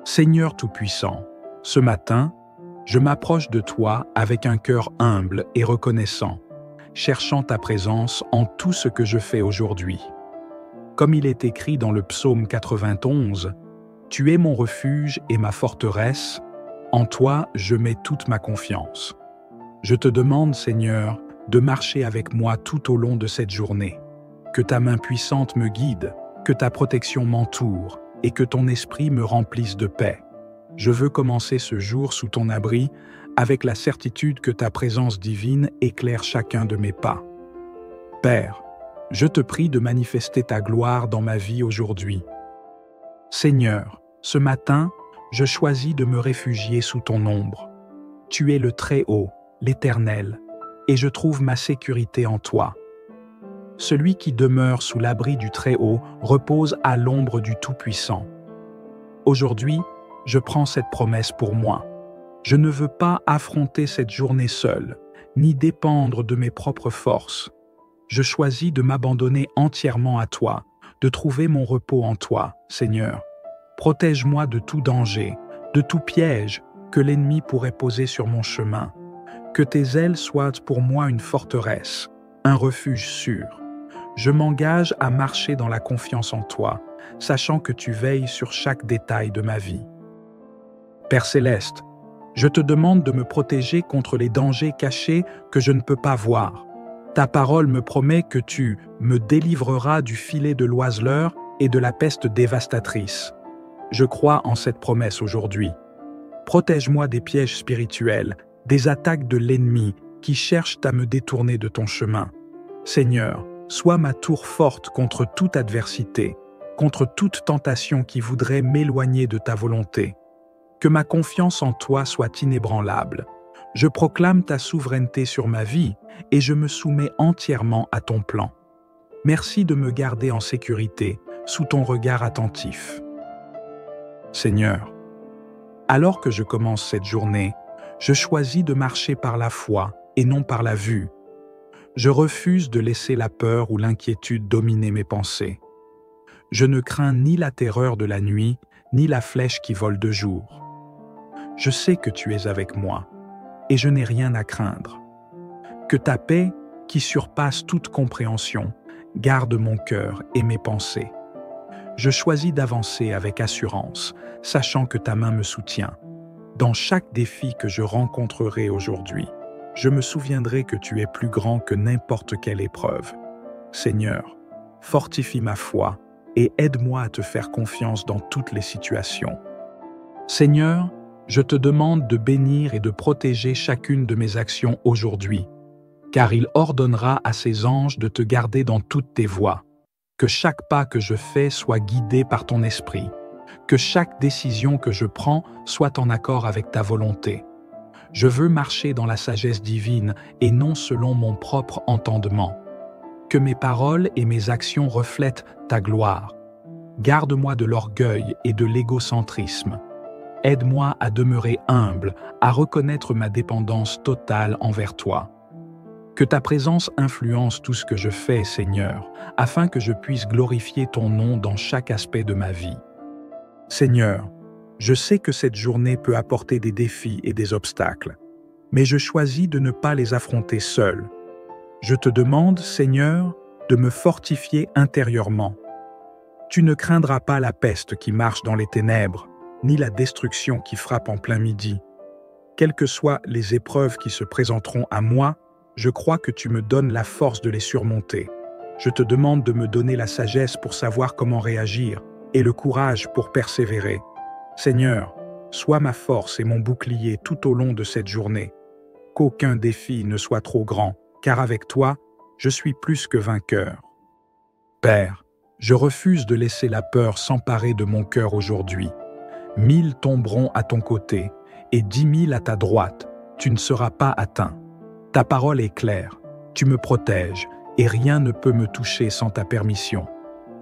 Seigneur Tout-Puissant, ce matin, je m'approche de toi avec un cœur humble et reconnaissant, cherchant ta présence en tout ce que je fais aujourd'hui. Comme il est écrit dans le psaume 91, « Tu es mon refuge et ma forteresse, en toi je mets toute ma confiance. » Je te demande, Seigneur, de marcher avec moi tout au long de cette journée. Que ta main puissante me guide, que ta protection m'entoure et que ton esprit me remplisse de paix. Je veux commencer ce jour sous ton abri avec la certitude que ta présence divine éclaire chacun de mes pas. Père, je te prie de manifester ta gloire dans ma vie aujourd'hui. Seigneur, ce matin, je choisis de me réfugier sous ton ombre. Tu es le Très-Haut, l'Éternel, et je trouve ma sécurité en toi. Celui qui demeure sous l'abri du Très-Haut repose à l'ombre du Tout-Puissant. Aujourd'hui, je prends cette promesse pour moi. Je ne veux pas affronter cette journée seule, ni dépendre de mes propres forces. Je choisis de m'abandonner entièrement à toi, de trouver mon repos en toi, Seigneur. Protège-moi de tout danger, de tout piège que l'ennemi pourrait poser sur mon chemin. Que tes ailes soient pour moi une forteresse, un refuge sûr. Je m'engage à marcher dans la confiance en toi, sachant que tu veilles sur chaque détail de ma vie. Père Céleste, je te demande de me protéger contre les dangers cachés que je ne peux pas voir. Ta parole me promet que tu me délivreras du filet de l'oiseleur et de la peste dévastatrice. Je crois en cette promesse aujourd'hui. Protège-moi des pièges spirituels, des attaques de l'ennemi qui cherchent à me détourner de ton chemin. Seigneur, sois ma tour forte contre toute adversité, contre toute tentation qui voudrait m'éloigner de ta volonté. Que ma confiance en toi soit inébranlable. Je proclame ta souveraineté sur ma vie et je me soumets entièrement à ton plan. Merci de me garder en sécurité, sous ton regard attentif. Seigneur, alors que je commence cette journée, je choisis de marcher par la foi et non par la vue. Je refuse de laisser la peur ou l'inquiétude dominer mes pensées. Je ne crains ni la terreur de la nuit, ni la flèche qui vole de jour. Je sais que tu es avec moi, et je n'ai rien à craindre. Que ta paix, qui surpasse toute compréhension, garde mon cœur et mes pensées. Je choisis d'avancer avec assurance, sachant que ta main me soutient. Dans chaque défi que je rencontrerai aujourd'hui, je me souviendrai que tu es plus grand que n'importe quelle épreuve. Seigneur, fortifie ma foi et aide-moi à te faire confiance dans toutes les situations. Seigneur, je te demande de bénir et de protéger chacune de mes actions aujourd'hui, car il ordonnera à ses anges de te garder dans toutes tes voies. Que chaque pas que je fais soit guidé par ton esprit, que chaque décision que je prends soit en accord avec ta volonté. Je veux marcher dans la sagesse divine et non selon mon propre entendement. Que mes paroles et mes actions reflètent ta gloire. Garde-moi de l'orgueil et de l'égocentrisme. Aide-moi à demeurer humble, à reconnaître ma dépendance totale envers toi. Que ta présence influence tout ce que je fais, Seigneur, afin que je puisse glorifier ton nom dans chaque aspect de ma vie. Seigneur, je sais que cette journée peut apporter des défis et des obstacles, mais je choisis de ne pas les affronter seul. Je te demande, Seigneur, de me fortifier intérieurement. Tu ne craindras pas la peste qui marche dans les ténèbres, ni la destruction qui frappe en plein midi. Quelles que soient les épreuves qui se présenteront à moi, je crois que tu me donnes la force de les surmonter. Je te demande de me donner la sagesse pour savoir comment réagir et le courage pour persévérer. Seigneur, sois ma force et mon bouclier tout au long de cette journée. Qu'aucun défi ne soit trop grand, car avec toi, je suis plus que vainqueur. Père, je refuse de laisser la peur s'emparer de mon cœur aujourd'hui. 1000 tomberont à ton côté et 10 000 à ta droite. Tu ne seras pas atteint. Ta parole est claire. Tu me protèges et rien ne peut me toucher sans ta permission.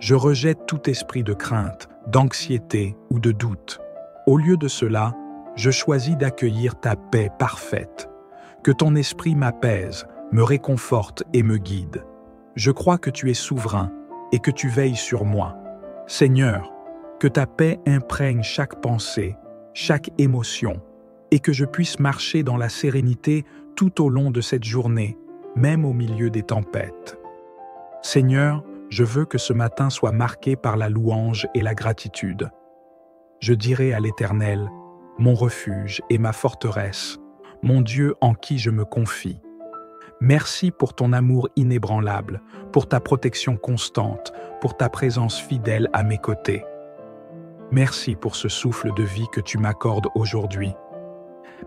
Je rejette tout esprit de crainte, d'anxiété ou de doute. Au lieu de cela, je choisis d'accueillir ta paix parfaite. Que ton esprit m'apaise, me réconforte et me guide. Je crois que tu es souverain et que tu veilles sur moi. Seigneur, Que ta paix imprègne chaque pensée, chaque émotion, et que je puisse marcher dans la sérénité tout au long de cette journée, même au milieu des tempêtes. Seigneur, je veux que ce matin soit marqué par la louange et la gratitude. Je dirai à l'Éternel, mon refuge et ma forteresse, mon Dieu en qui je me confie. Merci pour ton amour inébranlable, pour ta protection constante, pour ta présence fidèle à mes côtés. Merci pour ce souffle de vie que tu m'accordes aujourd'hui.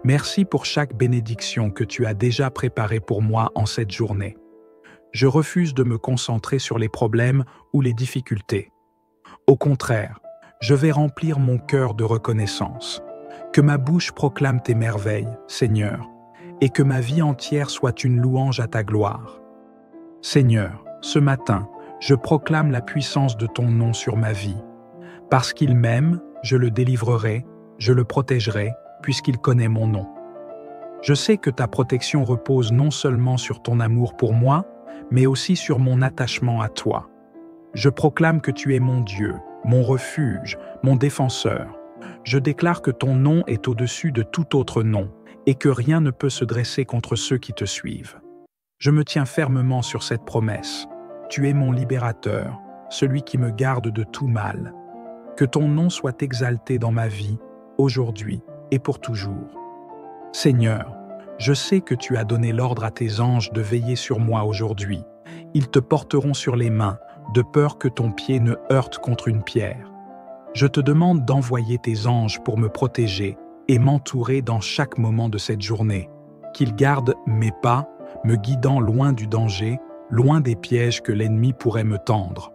Merci pour chaque bénédiction que tu as déjà préparée pour moi en cette journée. Je refuse de me concentrer sur les problèmes ou les difficultés. Au contraire, je vais remplir mon cœur de reconnaissance. Que ma bouche proclame tes merveilles, Seigneur, et que ma vie entière soit une louange à ta gloire. Seigneur, ce matin, je proclame la puissance de ton nom sur ma vie. Parce qu'il m'aime, je le délivrerai, je le protégerai, puisqu'il connaît mon nom. Je sais que ta protection repose non seulement sur ton amour pour moi, mais aussi sur mon attachement à toi. Je proclame que tu es mon Dieu, mon refuge, mon défenseur. Je déclare que ton nom est au-dessus de tout autre nom et que rien ne peut se dresser contre ceux qui te suivent. Je me tiens fermement sur cette promesse. Tu es mon libérateur, celui qui me garde de tout mal. Que ton nom soit exalté dans ma vie, aujourd'hui et pour toujours. Seigneur, je sais que tu as donné l'ordre à tes anges de veiller sur moi aujourd'hui. Ils te porteront sur les mains, de peur que ton pied ne heurte contre une pierre. Je te demande d'envoyer tes anges pour me protéger et m'entourer dans chaque moment de cette journée. Qu'ils gardent mes pas, me guidant loin du danger, loin des pièges que l'ennemi pourrait me tendre.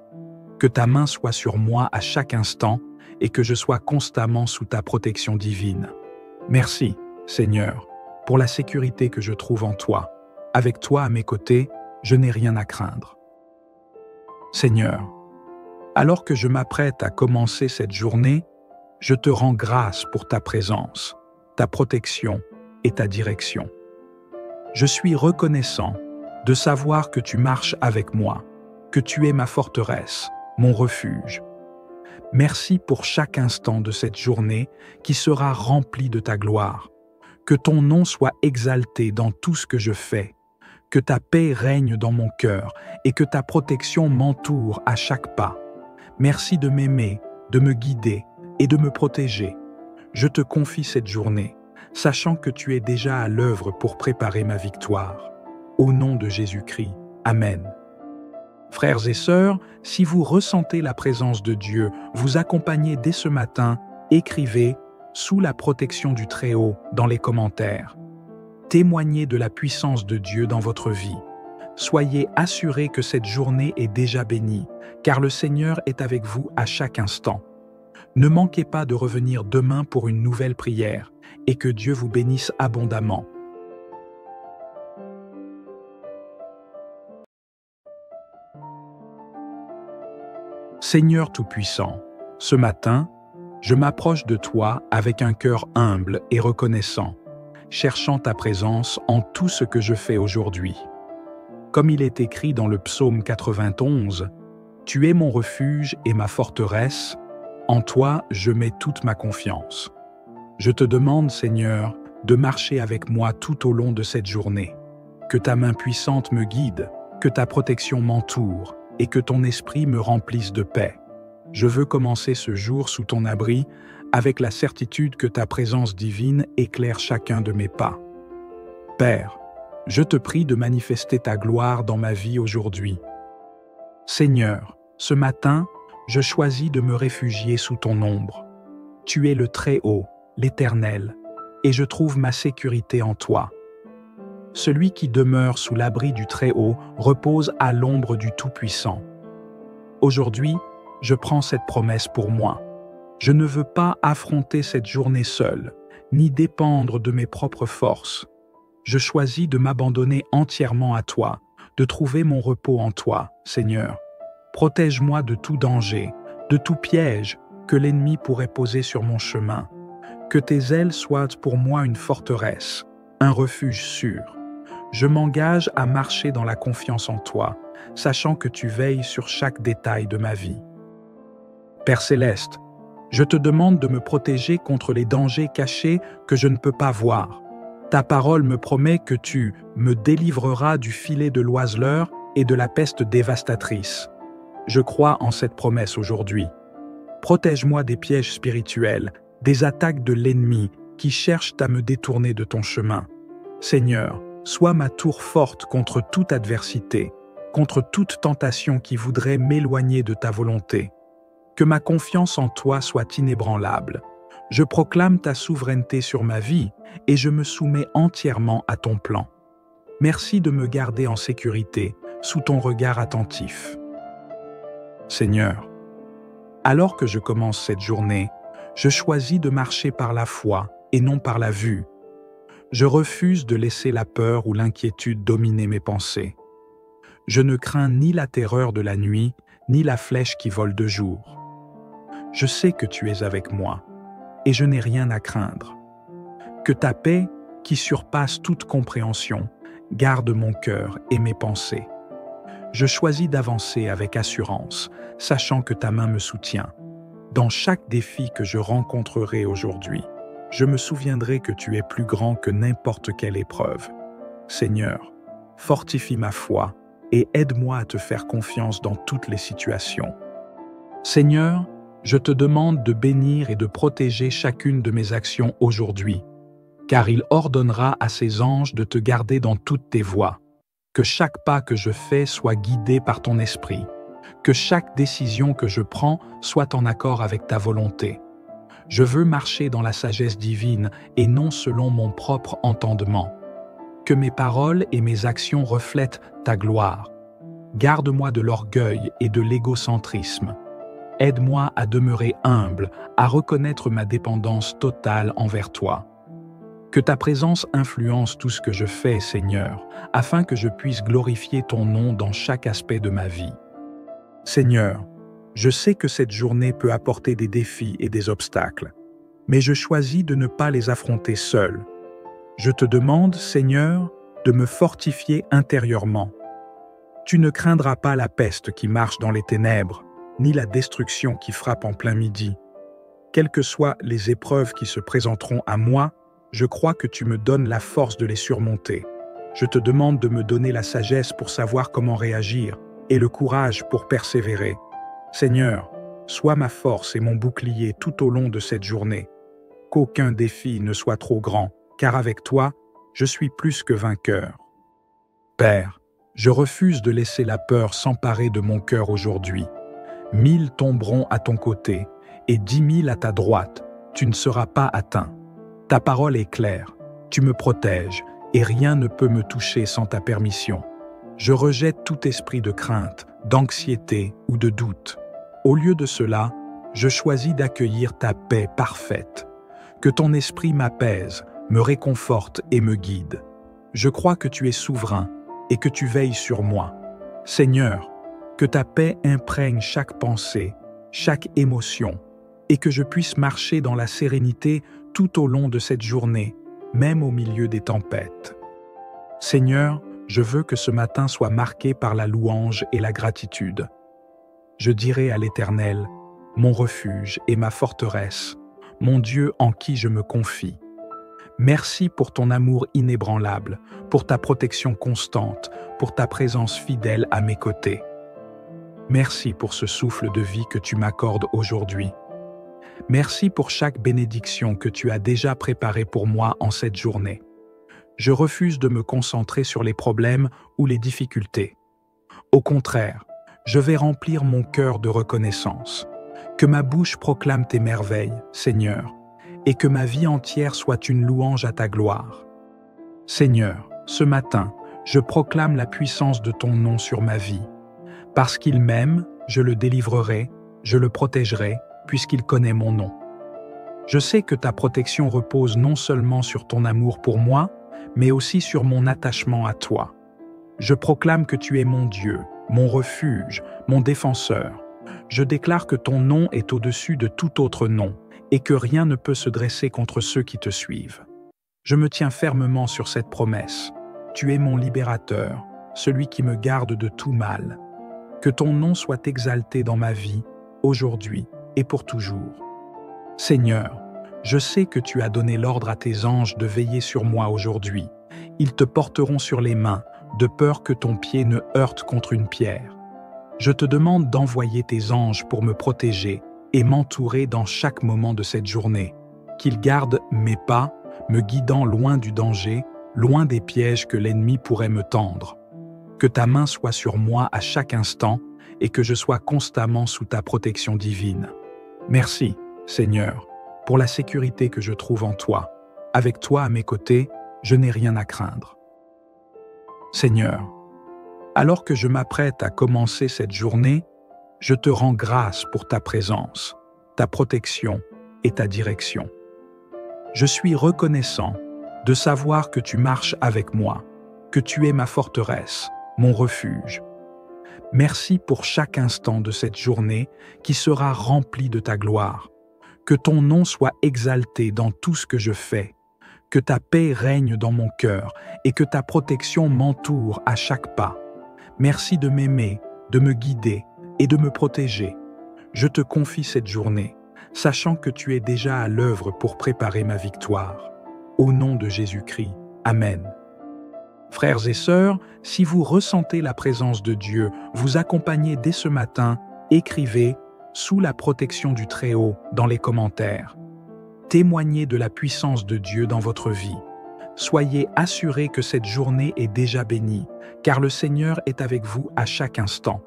Que ta main soit sur moi à chaque instant et que je sois constamment sous ta protection divine. Merci, Seigneur, pour la sécurité que je trouve en toi. Avec toi à mes côtés, je n'ai rien à craindre. Seigneur, alors que je m'apprête à commencer cette journée, je te rends grâce pour ta présence, ta protection et ta direction. Je suis reconnaissant de savoir que tu marches avec moi, que tu es ma forteresse, mon refuge. Merci pour chaque instant de cette journée qui sera remplie de ta gloire. Que ton nom soit exalté dans tout ce que je fais, que ta paix règne dans mon cœur et que ta protection m'entoure à chaque pas. Merci de m'aimer, de me guider et de me protéger. Je te confie cette journée, sachant que tu es déjà à l'œuvre pour préparer ma victoire. Au nom de Jésus-Christ. Amen. Frères et sœurs, si vous ressentez la présence de Dieu vous accompagner dès ce matin, écrivez « Sous la protection du Très-Haut » dans les commentaires. Témoignez de la puissance de Dieu dans votre vie. Soyez assurés que cette journée est déjà bénie, car le Seigneur est avec vous à chaque instant. Ne manquez pas de revenir demain pour une nouvelle prière, et que Dieu vous bénisse abondamment. Seigneur Tout-Puissant, ce matin, je m'approche de toi avec un cœur humble et reconnaissant, cherchant ta présence en tout ce que je fais aujourd'hui. Comme il est écrit dans le psaume 91, « Tu es mon refuge et ma forteresse, en toi je mets toute ma confiance. » Je te demande, Seigneur, de marcher avec moi tout au long de cette journée. Que ta main puissante me guide, que ta protection m'entoure et que ton esprit me remplisse de paix. Je veux commencer ce jour sous ton abri avec la certitude que ta présence divine éclaire chacun de mes pas. Père, je te prie de manifester ta gloire dans ma vie aujourd'hui. Seigneur, ce matin, je choisis de me réfugier sous ton ombre. Tu es le Très-Haut, l'Éternel, et je trouve ma sécurité en toi. Celui qui demeure sous l'abri du Très-Haut repose à l'ombre du Tout-Puissant. Aujourd'hui, je prends cette promesse pour moi. Je ne veux pas affronter cette journée seule, ni dépendre de mes propres forces. Je choisis de m'abandonner entièrement à toi, de trouver mon repos en toi, Seigneur. Protège-moi de tout danger, de tout piège que l'ennemi pourrait poser sur mon chemin. Que tes ailes soient pour moi une forteresse, un refuge sûr. Je m'engage à marcher dans la confiance en toi, sachant que tu veilles sur chaque détail de ma vie. Père céleste, Je te demande de me protéger contre les dangers cachés que je ne peux pas voir. Ta parole me promet que tu me délivreras du filet de l'oiseleur et de la peste dévastatrice. Je crois en cette promesse aujourd'hui. Protège-moi des pièges spirituels, des attaques de l'ennemi qui cherchent à me détourner de ton chemin. Seigneur, sois ma tour forte contre toute adversité, contre toute tentation qui voudrait m'éloigner de ta volonté. Que ma confiance en toi soit inébranlable. Je proclame ta souveraineté sur ma vie et je me soumets entièrement à ton plan. Merci de me garder en sécurité, sous ton regard attentif. Seigneur, alors que je commence cette journée, je choisis de marcher par la foi et non par la vue. Je refuse de laisser la peur ou l'inquiétude dominer mes pensées. Je ne crains ni la terreur de la nuit, ni la flèche qui vole de jour. Je sais que tu es avec moi, et je n'ai rien à craindre. Que ta paix, qui surpasse toute compréhension, garde mon cœur et mes pensées. Je choisis d'avancer avec assurance, sachant que ta main me soutient. Dans chaque défi que je rencontrerai aujourd'hui, je me souviendrai que tu es plus grand que n'importe quelle épreuve. Seigneur, fortifie ma foi et aide-moi à te faire confiance dans toutes les situations. Seigneur, je te demande de bénir et de protéger chacune de mes actions aujourd'hui, car il ordonnera à ses anges de te garder dans toutes tes voies. Que chaque pas que je fais soit guidé par ton esprit, que chaque décision que je prends soit en accord avec ta volonté. Je veux marcher dans la sagesse divine et non selon mon propre entendement. Que mes paroles et mes actions reflètent ta gloire. Garde-moi de l'orgueil et de l'égocentrisme. Aide-moi à demeurer humble, à reconnaître ma dépendance totale envers toi. Que ta présence influence tout ce que je fais, Seigneur, afin que je puisse glorifier ton nom dans chaque aspect de ma vie. Seigneur, je sais que cette journée peut apporter des défis et des obstacles, mais je choisis de ne pas les affronter seul. Je te demande, Seigneur, de me fortifier intérieurement. Tu ne craindras pas la peste qui marche dans les ténèbres, ni la destruction qui frappe en plein midi. Quelles que soient les épreuves qui se présenteront à moi, je crois que tu me donnes la force de les surmonter. Je te demande de me donner la sagesse pour savoir comment réagir et le courage pour persévérer. Seigneur, sois ma force et mon bouclier tout au long de cette journée. Qu'aucun défi ne soit trop grand, car avec toi, je suis plus que vainqueur. Père, je refuse de laisser la peur s'emparer de mon cœur aujourd'hui. 1000 tomberont à ton côté et 10 000 à ta droite. Tu ne seras pas atteint. Ta parole est claire. Tu me protèges et rien ne peut me toucher sans ta permission. Je rejette tout esprit de crainte, d'anxiété ou de doute. Au lieu de cela, je choisis d'accueillir ta paix parfaite. Que ton esprit m'apaise, me réconforte et me guide. Je crois que tu es souverain et que tu veilles sur moi. Seigneur, que ta paix imprègne chaque pensée, chaque émotion, et que je puisse marcher dans la sérénité tout au long de cette journée, même au milieu des tempêtes. Seigneur, je veux que ce matin soit marqué par la louange et la gratitude. Je dirai à l'Éternel, mon refuge et ma forteresse, mon Dieu en qui je me confie. Merci pour ton amour inébranlable, pour ta protection constante, pour ta présence fidèle à mes côtés. Merci pour ce souffle de vie que tu m'accordes aujourd'hui. Merci pour chaque bénédiction que tu as déjà préparée pour moi en cette journée. Je refuse de me concentrer sur les problèmes ou les difficultés. Au contraire, je vais remplir mon cœur de reconnaissance. Que ma bouche proclame tes merveilles, Seigneur, et que ma vie entière soit une louange à ta gloire. Seigneur, ce matin, je proclame la puissance de ton nom sur ma vie. Parce qu'il m'aime, je le délivrerai, je le protégerai, puisqu'il connaît mon nom. Je sais que ta protection repose non seulement sur ton amour pour moi, mais aussi sur mon attachement à toi. Je proclame que tu es mon Dieu, mon refuge, mon défenseur. Je déclare que ton nom est au-dessus de tout autre nom et que rien ne peut se dresser contre ceux qui te suivent. Je me tiens fermement sur cette promesse. Tu es mon libérateur, celui qui me garde de tout mal. Que ton nom soit exalté dans ma vie, aujourd'hui et pour toujours. Seigneur, je sais que tu as donné l'ordre à tes anges de veiller sur moi aujourd'hui. Ils te porteront sur les mains, de peur que ton pied ne heurte contre une pierre. Je te demande d'envoyer tes anges pour me protéger et m'entourer dans chaque moment de cette journée. Qu'ils gardent mes pas, me guidant loin du danger, loin des pièges que l'ennemi pourrait me tendre. Que ta main soit sur moi à chaque instant et que je sois constamment sous ta protection divine. Merci, Seigneur, pour la sécurité que je trouve en toi. Avec toi à mes côtés, je n'ai rien à craindre. Seigneur, alors que je m'apprête à commencer cette journée, je te rends grâce pour ta présence, ta protection et ta direction. Je suis reconnaissant de savoir que tu marches avec moi, que tu es ma forteresse, mon refuge. Merci pour chaque instant de cette journée qui sera remplie de ta gloire. Que ton nom soit exalté dans tout ce que je fais, que ta paix règne dans mon cœur et que ta protection m'entoure à chaque pas. Merci de m'aimer, de me guider et de me protéger. Je te confie cette journée, sachant que tu es déjà à l'œuvre pour préparer ma victoire. Au nom de Jésus-Christ. Amen. Frères et sœurs, si vous ressentez la présence de Dieu vous accompagner dès ce matin, écrivez « Sous la protection du Très-Haut » dans les commentaires. Témoignez de la puissance de Dieu dans votre vie. Soyez assurés que cette journée est déjà bénie, car le Seigneur est avec vous à chaque instant.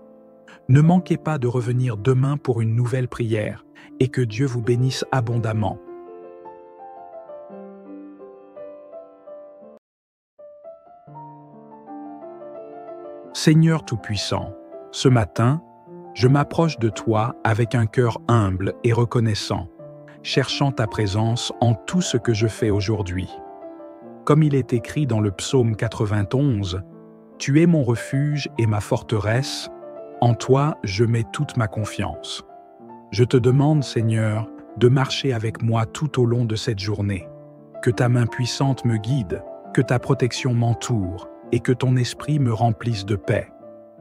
Ne manquez pas de revenir demain pour une nouvelle prière, et que Dieu vous bénisse abondamment. Seigneur Tout-Puissant, ce matin, je m'approche de toi avec un cœur humble et reconnaissant, cherchant ta présence en tout ce que je fais aujourd'hui. Comme il est écrit dans le psaume 91, « Tu es mon refuge et ma forteresse, en toi je mets toute ma confiance. » Je te demande, Seigneur, de marcher avec moi tout au long de cette journée. Que ta main puissante me guide, que ta protection m'entoure et que ton esprit me remplisse de paix.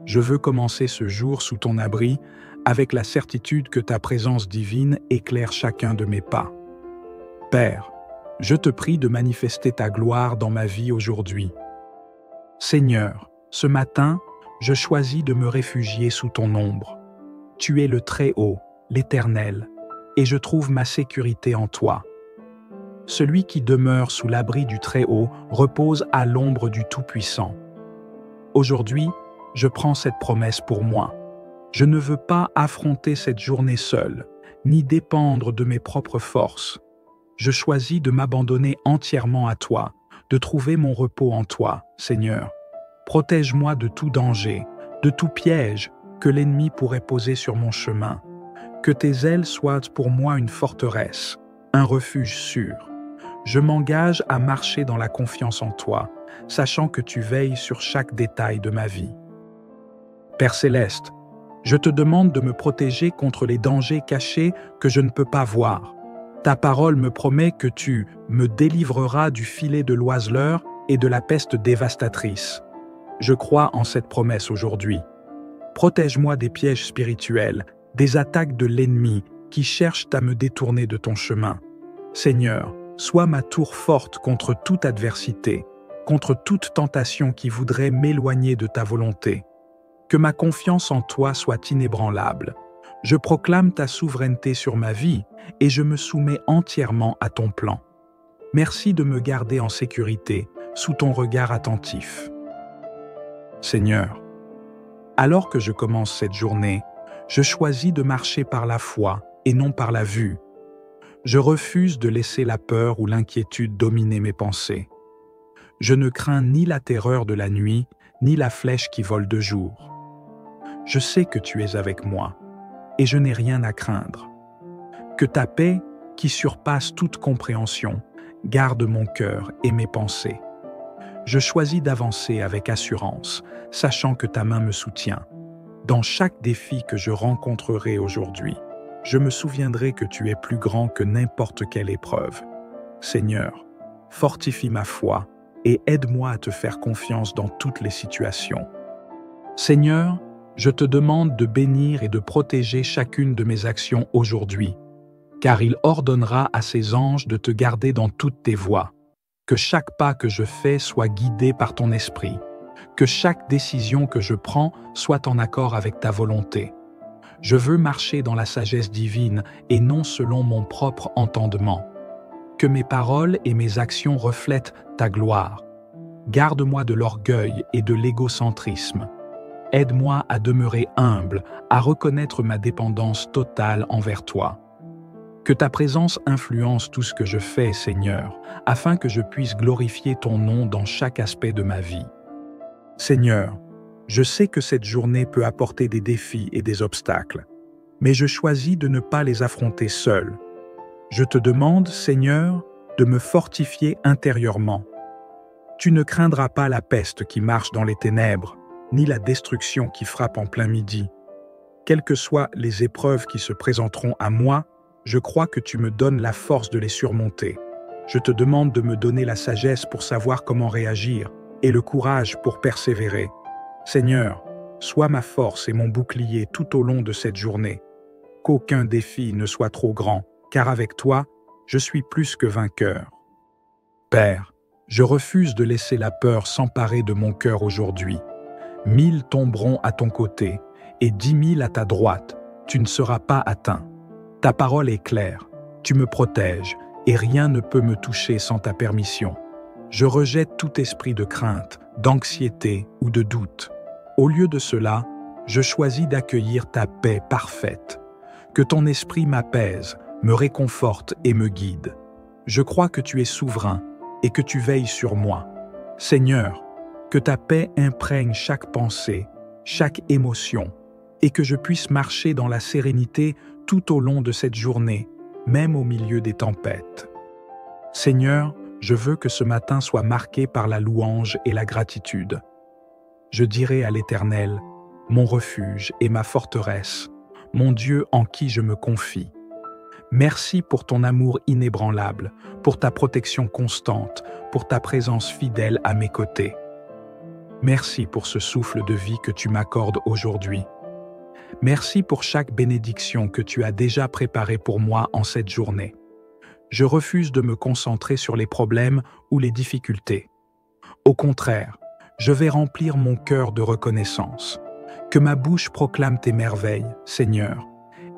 Je veux commencer ce jour sous ton abri avec la certitude que ta présence divine éclaire chacun de mes pas. Père, je te prie de manifester ta gloire dans ma vie aujourd'hui. Seigneur, ce matin, je choisis de me réfugier sous ton ombre. Tu es le Très-Haut, l'Éternel, et je trouve ma sécurité en toi. Celui qui demeure sous l'abri du Très-Haut repose à l'ombre du Tout-Puissant. Aujourd'hui, je prends cette promesse pour moi. Je ne veux pas affronter cette journée seule, ni dépendre de mes propres forces. Je choisis de m'abandonner entièrement à toi, de trouver mon repos en toi, Seigneur. Protège-moi de tout danger, de tout piège que l'ennemi pourrait poser sur mon chemin. Que tes ailes soient pour moi une forteresse, un refuge sûr. Je m'engage à marcher dans la confiance en toi, sachant que tu veilles sur chaque détail de ma vie. Père Céleste, je te demande de me protéger contre les dangers cachés que je ne peux pas voir. Ta parole me promet que tu me délivreras du filet de l'oiseleur et de la peste dévastatrice. Je crois en cette promesse aujourd'hui. Protège-moi des pièges spirituels, des attaques de l'ennemi qui cherchent à me détourner de ton chemin. Seigneur, sois ma tour forte contre toute adversité, contre toute tentation qui voudrait m'éloigner de ta volonté. Que ma confiance en toi soit inébranlable. Je proclame ta souveraineté sur ma vie et je me soumets entièrement à ton plan. Merci de me garder en sécurité, sous ton regard attentif. Seigneur, alors que je commence cette journée, je choisis de marcher par la foi et non par la vue. Je refuse de laisser la peur ou l'inquiétude dominer mes pensées. Je ne crains ni la terreur de la nuit, ni la flèche qui vole de jour. Je sais que tu es avec moi, et je n'ai rien à craindre. Que ta paix, qui surpasse toute compréhension, garde mon cœur et mes pensées. Je choisis d'avancer avec assurance, sachant que ta main me soutient. Dans chaque défi que je rencontrerai aujourd'hui, je me souviendrai que tu es plus grand que n'importe quelle épreuve. Seigneur, fortifie ma foi et aide-moi à te faire confiance dans toutes les situations. Seigneur, je te demande de bénir et de protéger chacune de mes actions aujourd'hui, car il ordonnera à ses anges de te garder dans toutes tes voies. Que chaque pas que je fais soit guidé par ton esprit. Que chaque décision que je prends soit en accord avec ta volonté. Je veux marcher dans la sagesse divine et non selon mon propre entendement. Que mes paroles et mes actions reflètent ta gloire. Garde-moi de l'orgueil et de l'égocentrisme. Aide-moi à demeurer humble, à reconnaître ma dépendance totale envers toi. Que ta présence influence tout ce que je fais, Seigneur, afin que je puisse glorifier ton nom dans chaque aspect de ma vie. Seigneur, je sais que cette journée peut apporter des défis et des obstacles, mais je choisis de ne pas les affronter seul. Je te demande, Seigneur, de me fortifier intérieurement. Tu ne craindras pas la peste qui marche dans les ténèbres, ni la destruction qui frappe en plein midi. Quelles que soient les épreuves qui se présenteront à moi, je crois que tu me donnes la force de les surmonter. Je te demande de me donner la sagesse pour savoir comment réagir et le courage pour persévérer. Seigneur, sois ma force et mon bouclier tout au long de cette journée. Qu'aucun défi ne soit trop grand, car avec toi, je suis plus que vainqueur. Père, je refuse de laisser la peur s'emparer de mon cœur aujourd'hui. 1000 tomberont à ton côté et 10 000 à ta droite. Tu ne seras pas atteint. Ta parole est claire. Tu me protèges et rien ne peut me toucher sans ta permission. Je rejette tout esprit de crainte, d'anxiété ou de doute. Au lieu de cela, je choisis d'accueillir ta paix parfaite. Que ton esprit m'apaise, me réconforte et me guide. Je crois que tu es souverain et que tu veilles sur moi. Seigneur, que ta paix imprègne chaque pensée, chaque émotion, et que je puisse marcher dans la sérénité tout au long de cette journée, même au milieu des tempêtes. Seigneur, je veux que ce matin soit marqué par la louange et la gratitude. Je dirai à l'Éternel, mon refuge et ma forteresse, mon Dieu en qui je me confie. Merci pour ton amour inébranlable, pour ta protection constante, pour ta présence fidèle à mes côtés. Merci pour ce souffle de vie que tu m'accordes aujourd'hui. Merci pour chaque bénédiction que tu as déjà préparée pour moi en cette journée. Je refuse de me concentrer sur les problèmes ou les difficultés. Au contraire, je vais remplir mon cœur de reconnaissance. Que ma bouche proclame tes merveilles, Seigneur,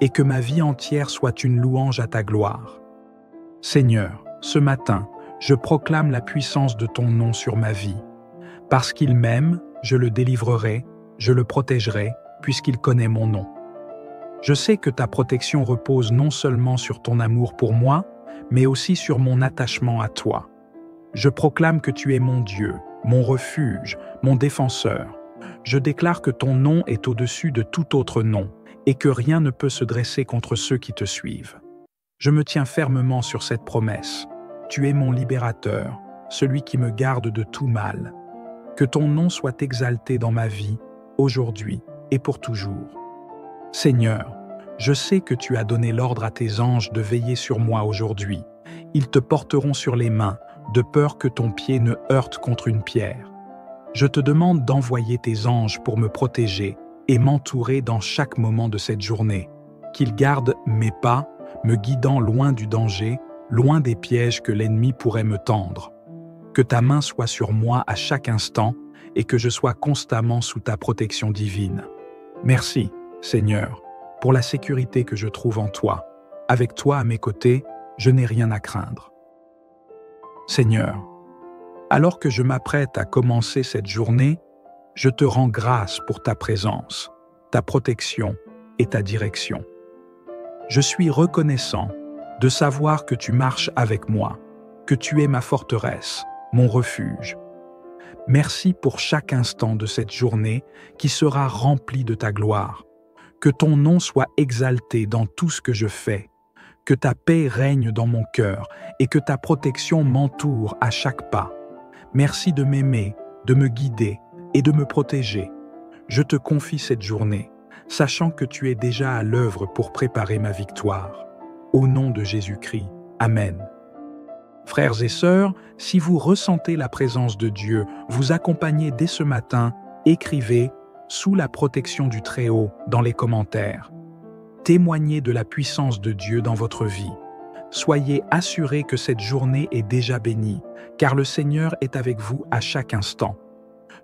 et que ma vie entière soit une louange à ta gloire. Seigneur, ce matin, je proclame la puissance de ton nom sur ma vie. Parce qu'il m'aime, je le délivrerai, je le protégerai, puisqu'il connaît mon nom. Je sais que ta protection repose non seulement sur ton amour pour moi, mais aussi sur mon attachement à toi. Je proclame que tu es mon Dieu, mon refuge, mon défenseur. Je déclare que ton nom est au-dessus de tout autre nom et que rien ne peut se dresser contre ceux qui te suivent. Je me tiens fermement sur cette promesse. Tu es mon libérateur, celui qui me garde de tout mal. Que ton nom soit exalté dans ma vie, aujourd'hui et pour toujours. Seigneur, je sais que tu as donné l'ordre à tes anges de veiller sur moi aujourd'hui. Ils te porteront sur les mains, de peur que ton pied ne heurte contre une pierre. Je te demande d'envoyer tes anges pour me protéger et m'entourer dans chaque moment de cette journée. Qu'ils gardent mes pas, me guidant loin du danger, loin des pièges que l'ennemi pourrait me tendre. Que ta main soit sur moi à chaque instant et que je sois constamment sous ta protection divine. Merci, Seigneur, pour la sécurité que je trouve en toi. Avec toi à mes côtés, je n'ai rien à craindre. Seigneur, alors que je m'apprête à commencer cette journée, je te rends grâce pour ta présence, ta protection et ta direction. Je suis reconnaissant de savoir que tu marches avec moi, que tu es ma forteresse, mon refuge. Merci pour chaque instant de cette journée qui sera remplie de ta gloire. Que ton nom soit exalté dans tout ce que je fais. Que ta paix règne dans mon cœur et que ta protection m'entoure à chaque pas. Merci de m'aimer, de me guider et de me protéger. Je te confie cette journée, sachant que tu es déjà à l'œuvre pour préparer ma victoire. Au nom de Jésus-Christ. Amen. Frères et sœurs, si vous ressentez la présence de Dieu vous accompagner dès ce matin, écrivez « Sous la protection du Très-Haut » dans les commentaires. Témoignez de la puissance de Dieu dans votre vie. Soyez assurés que cette journée est déjà bénie, car le Seigneur est avec vous à chaque instant.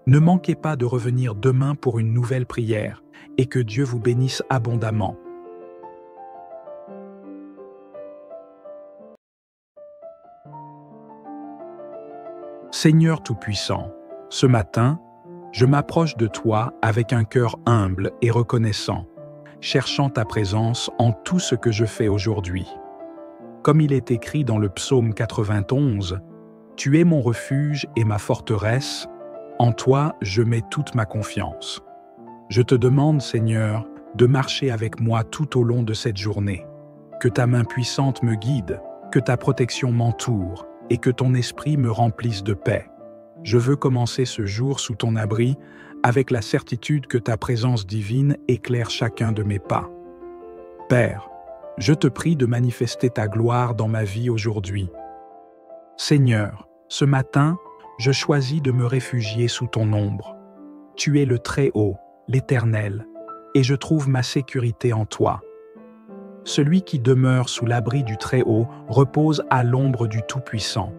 Ne manquez pas de revenir demain pour une nouvelle prière, et que Dieu vous bénisse abondamment. Seigneur Tout-Puissant, ce matin, je m'approche de toi avec un cœur humble et reconnaissant, cherchant ta présence en tout ce que je fais aujourd'hui. Comme il est écrit dans le psaume 91, « Tu es mon refuge et ma forteresse, en toi je mets toute ma confiance. » Je te demande, Seigneur, de marcher avec moi tout au long de cette journée. Que ta main puissante me guide, que ta protection m'entoure et que ton esprit me remplisse de paix. Je veux commencer ce jour sous ton abri avec la certitude que ta présence divine éclaire chacun de mes pas. Père, je te prie de manifester ta gloire dans ma vie aujourd'hui. Seigneur, ce matin, je choisis de me réfugier sous ton ombre. Tu es le Très-Haut, l'Éternel, et je trouve ma sécurité en toi. Celui qui demeure sous l'abri du Très-Haut repose à l'ombre du Tout-Puissant.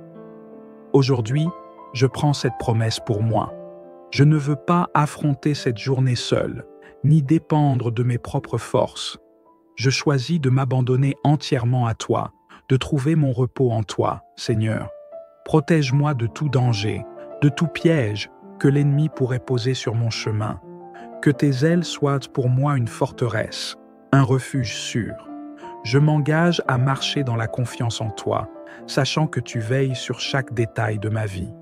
Aujourd'hui, je prends cette promesse pour moi. Je ne veux pas affronter cette journée seule, ni dépendre de mes propres forces. Je choisis de m'abandonner entièrement à toi, de trouver mon repos en toi, Seigneur. Protège-moi de tout danger, de tout piège que l'ennemi pourrait poser sur mon chemin. Que tes ailes soient pour moi une forteresse, un refuge sûr. Je m'engage à marcher dans la confiance en toi, sachant que tu veilles sur chaque détail de ma vie.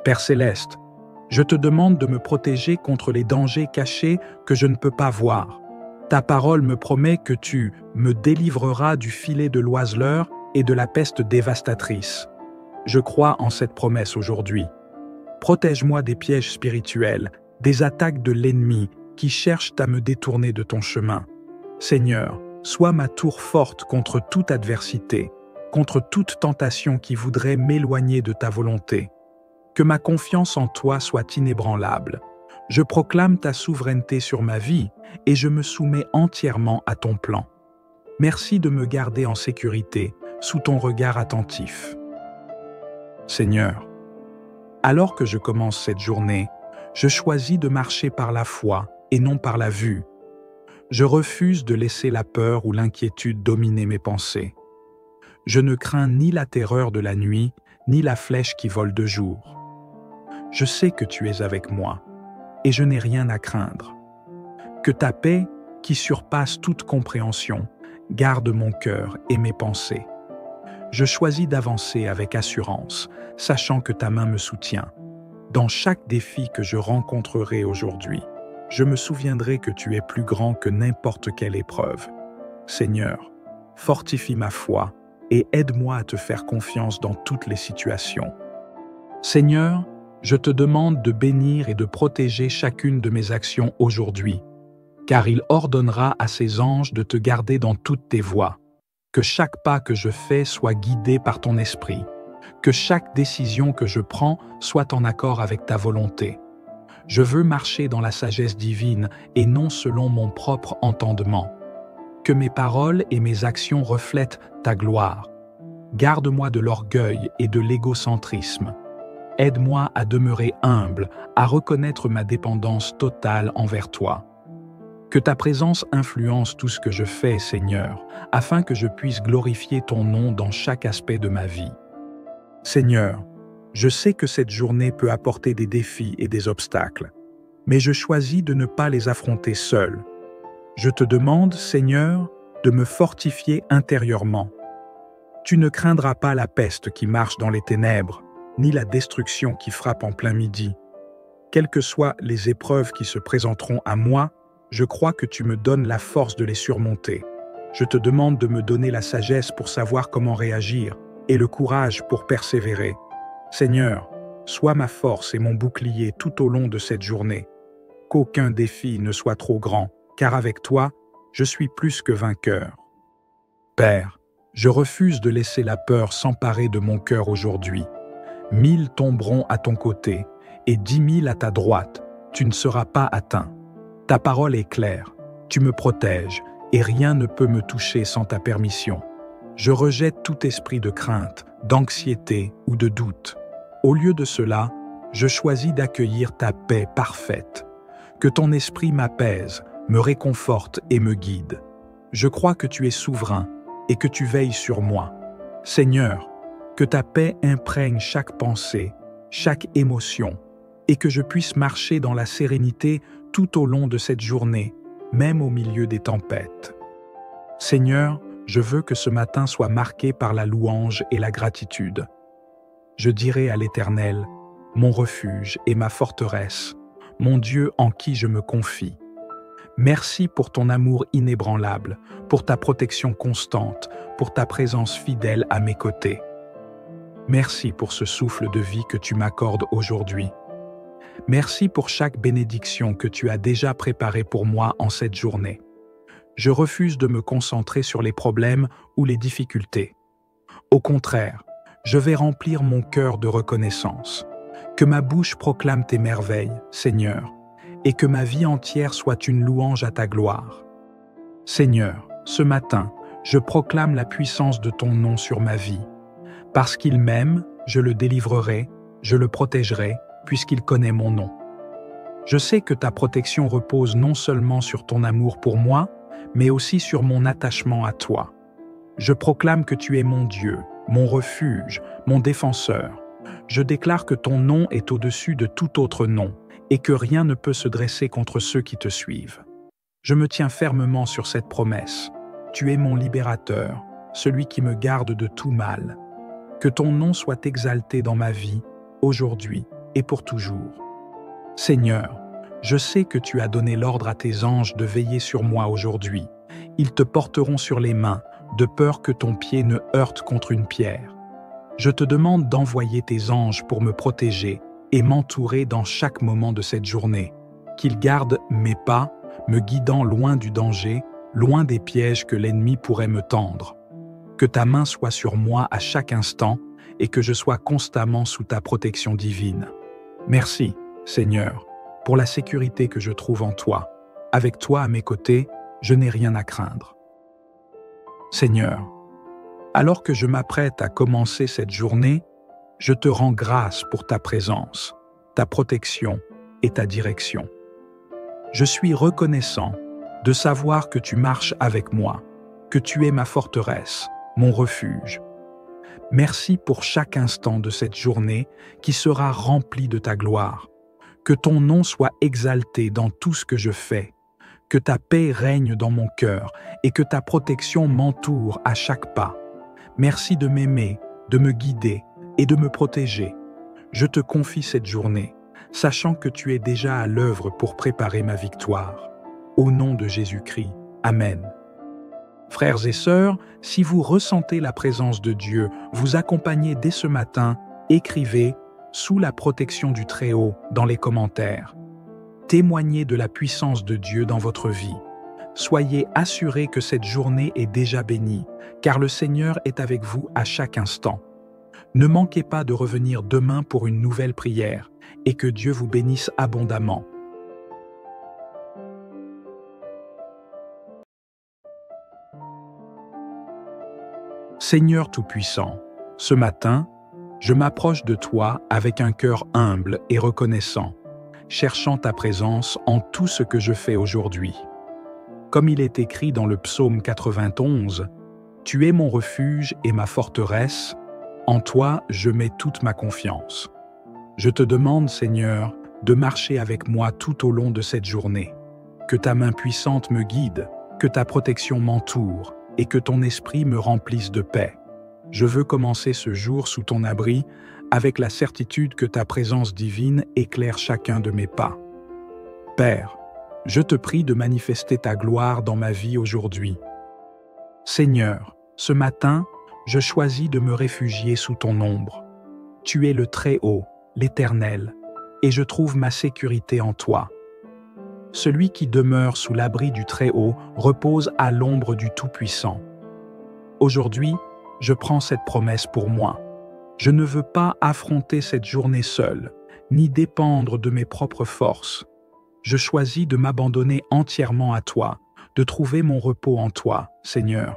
Père Céleste, je te demande de me protéger contre les dangers cachés que je ne peux pas voir. Ta parole me promet que tu me délivreras du filet de l'oiseleur et de la peste dévastatrice. Je crois en cette promesse aujourd'hui. Protège-moi des pièges spirituels, des attaques de l'ennemi qui cherchent à me détourner de ton chemin. Seigneur, sois ma tour forte contre toute adversité, contre toute tentation qui voudrait m'éloigner de ta volonté. Que ma confiance en toi soit inébranlable. Je proclame ta souveraineté sur ma vie et je me soumets entièrement à ton plan. Merci de me garder en sécurité, sous ton regard attentif. Seigneur, alors que je commence cette journée, je choisis de marcher par la foi et non par la vue. Je refuse de laisser la peur ou l'inquiétude dominer mes pensées. Je ne crains ni la terreur de la nuit, ni la flèche qui vole de jour. Je sais que tu es avec moi, et je n'ai rien à craindre. Que ta paix, qui surpasse toute compréhension, garde mon cœur et mes pensées. Je choisis d'avancer avec assurance, sachant que ta main me soutient. Dans chaque défi que je rencontrerai aujourd'hui, je me souviendrai que tu es plus grand que n'importe quelle épreuve. Seigneur, fortifie ma foi et aide-moi à te faire confiance dans toutes les situations. Seigneur, je te demande de bénir et de protéger chacune de mes actions aujourd'hui, car il ordonnera à ses anges de te garder dans toutes tes voies. Que chaque pas que je fais soit guidé par ton esprit, que chaque décision que je prends soit en accord avec ta volonté. Je veux marcher dans la sagesse divine et non selon mon propre entendement. Que mes paroles et mes actions reflètent ta gloire. Garde-moi de l'orgueil et de l'égocentrisme. Aide-moi à demeurer humble, à reconnaître ma dépendance totale envers toi. Que ta présence influence tout ce que je fais, Seigneur, afin que je puisse glorifier ton nom dans chaque aspect de ma vie. Seigneur, je sais que cette journée peut apporter des défis et des obstacles, mais je choisis de ne pas les affronter seul. Je te demande, Seigneur, de me fortifier intérieurement. Tu ne craindras pas la peste qui marche dans les ténèbres, ni la destruction qui frappe en plein midi. Quelles que soient les épreuves qui se présenteront à moi, je crois que tu me donnes la force de les surmonter. Je te demande de me donner la sagesse pour savoir comment réagir et le courage pour persévérer. Seigneur, sois ma force et mon bouclier tout au long de cette journée. Qu'aucun défi ne soit trop grand, car avec toi, je suis plus que vainqueur. Père, je refuse de laisser la peur s'emparer de mon cœur aujourd'hui. 1000 tomberont à ton côté et 10 000 à ta droite. Tu ne seras pas atteint. Ta parole est claire. Tu me protèges et rien ne peut me toucher sans ta permission. Je rejette tout esprit de crainte, d'anxiété ou de doute. Au lieu de cela, je choisis d'accueillir ta paix parfaite. Que ton esprit m'apaise, me réconforte et me guide. Je crois que tu es souverain et que tu veilles sur moi. Seigneur, que ta paix imprègne chaque pensée, chaque émotion, et que je puisse marcher dans la sérénité tout au long de cette journée, même au milieu des tempêtes. Seigneur, je veux que ce matin soit marqué par la louange et la gratitude. Je dirai à l'Éternel, mon refuge et ma forteresse, mon Dieu en qui je me confie. Merci pour ton amour inébranlable, pour ta protection constante, pour ta présence fidèle à mes côtés. Merci pour ce souffle de vie que tu m'accordes aujourd'hui. Merci pour chaque bénédiction que tu as déjà préparée pour moi en cette journée. Je refuse de me concentrer sur les problèmes ou les difficultés. Au contraire, je vais remplir mon cœur de reconnaissance. Que ma bouche proclame tes merveilles, Seigneur, et que ma vie entière soit une louange à ta gloire. Seigneur, ce matin, je proclame la puissance de ton nom sur ma vie. Parce qu'il m'aime, je le délivrerai, je le protégerai, puisqu'il connaît mon nom. Je sais que ta protection repose non seulement sur ton amour pour moi, mais aussi sur mon attachement à toi. Je proclame que tu es mon Dieu, mon refuge, mon défenseur. Je déclare que ton nom est au-dessus de tout autre nom et que rien ne peut se dresser contre ceux qui te suivent. Je me tiens fermement sur cette promesse. Tu es mon libérateur, celui qui me garde de tout mal. Que ton nom soit exalté dans ma vie, aujourd'hui et pour toujours. Seigneur, je sais que tu as donné l'ordre à tes anges de veiller sur moi aujourd'hui. Ils te porteront sur les mains, de peur que ton pied ne heurte contre une pierre. Je te demande d'envoyer tes anges pour me protéger et m'entourer dans chaque moment de cette journée. Qu'ils gardent mes pas, me guidant loin du danger, loin des pièges que l'ennemi pourrait me tendre. Que ta main soit sur moi à chaque instant et que je sois constamment sous ta protection divine. Merci, Seigneur, pour la sécurité que je trouve en toi. Avec toi à mes côtés, je n'ai rien à craindre. Seigneur, alors que je m'apprête à commencer cette journée, je te rends grâce pour ta présence, ta protection et ta direction. Je suis reconnaissant de savoir que tu marches avec moi, que tu es ma forteresse, mon refuge. Merci pour chaque instant de cette journée qui sera remplie de ta gloire. Que ton nom soit exalté dans tout ce que je fais, que ta paix règne dans mon cœur et que ta protection m'entoure à chaque pas. Merci de m'aimer, de me guider et de me protéger. Je te confie cette journée, sachant que tu es déjà à l'œuvre pour préparer ma victoire. Au nom de Jésus-Christ. Amen. Frères et sœurs, si vous ressentez la présence de Dieu vous accompagner dès ce matin, écrivez « Sous la protection du Très-Haut » dans les commentaires. Témoignez de la puissance de Dieu dans votre vie. Soyez assurés que cette journée est déjà bénie, car le Seigneur est avec vous à chaque instant. Ne manquez pas de revenir demain pour une nouvelle prière et que Dieu vous bénisse abondamment. Seigneur Tout-Puissant, ce matin, je m'approche de toi avec un cœur humble et reconnaissant, cherchant ta présence en tout ce que je fais aujourd'hui. Comme il est écrit dans le psaume 91, « Tu es mon refuge et ma forteresse, en toi je mets toute ma confiance. » Je te demande, Seigneur, de marcher avec moi tout au long de cette journée. Que ta main puissante me guide, que ta protection m'entoure et que ton esprit me remplisse de paix. Je veux commencer ce jour sous ton abri avec la certitude que ta présence divine éclaire chacun de mes pas. Père, je te prie de manifester ta gloire dans ma vie aujourd'hui. Seigneur, ce matin, je choisis de me réfugier sous ton ombre. Tu es le Très-Haut, l'Éternel, et je trouve ma sécurité en toi. Celui qui demeure sous l'abri du Très-Haut repose à l'ombre du Tout-Puissant. Aujourd'hui, je prends cette promesse pour moi. Je ne veux pas affronter cette journée seule, ni dépendre de mes propres forces. Je choisis de m'abandonner entièrement à toi, de trouver mon repos en toi, Seigneur.